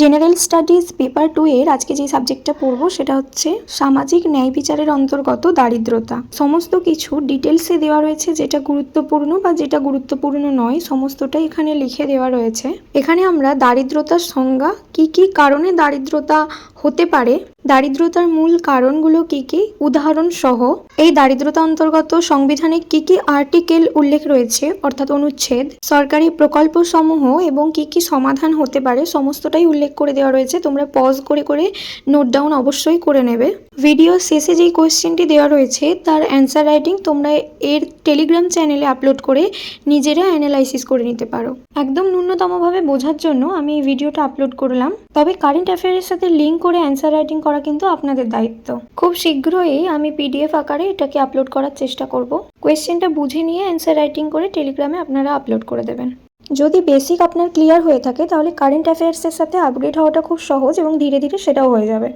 General studies paper 2 এর আজকে যে সাবজেক্টটা পড়বো সেটা হচ্ছে সামাজিক ন্যায় বিচারের অন্তর্গত দারিদ্রতা। সমস্ত কিছু ডিটেলসে দেওয়া রয়েছে, যেটা গুরুত্বপূর্ণ বা যেটা গুরুত্বপূর্ণ নয় সমস্তটাই এখানে লিখে দেওয়া রয়েছে। এখানে আমরা দারিদ্রতার সংজ্ঞা, কি কি কারণে দারিদ্রতা হতে পারে, দারিদ্রতার মূল কারণগুলো কি কি, উদাহরণ সহ এই দারিদ্রতা অন্তর্গত সংবিধানে কি কি আর্টিকেল উল্লেখ রয়েছে অর্থাৎ অনুচ্ছেদ, সরকারি প্রকল্প সমূহ এবং কি কি সমাধান হতে পারে সমস্তটাই উল্লেখ করে দেওয়া রয়েছে। তোমরা পজ করে করে নোট ডাউন অবশ্যই করে নেবে। ভিডিও শেষে যেই কোয়েশ্চেনটি দেওয়া রয়েছে তার অ্যান্সার রাইটিং তোমরা এর টেলিগ্রাম চ্যানেলে আপলোড করে নিজেরা অ্যানালাইসিস করে নিতে পারো। একদম ন্যূনতমভাবে বোঝার জন্য আমি এই ভিডিওটা আপলোড করলাম, তবে কারেন্ট অ্যাফেয়ারের সাথে লিঙ্ক করে অ্যান্সার রাইটিং করা কিন্তু আপনাদের দায়িত্ব। খুব শীঘ্রই আমি পিডিএফ আকারে এটাকে আপলোড করার চেষ্টা করব। কোয়েশ্চেনটা বুঝে নিয়ে অ্যান্সার রাইটিং করে টেলিগ্রামে আপনারা আপলোড করে দেবেন। যদি বেসিক আপনার ক্লিয়ার হয়ে থাকে তাহলে কারেন্ট অ্যাফেয়ার্সের সাথে আপডেট হওয়াটা খুব সহজ এবং ধীরে ধীরে সেটাও হয়ে যাবে।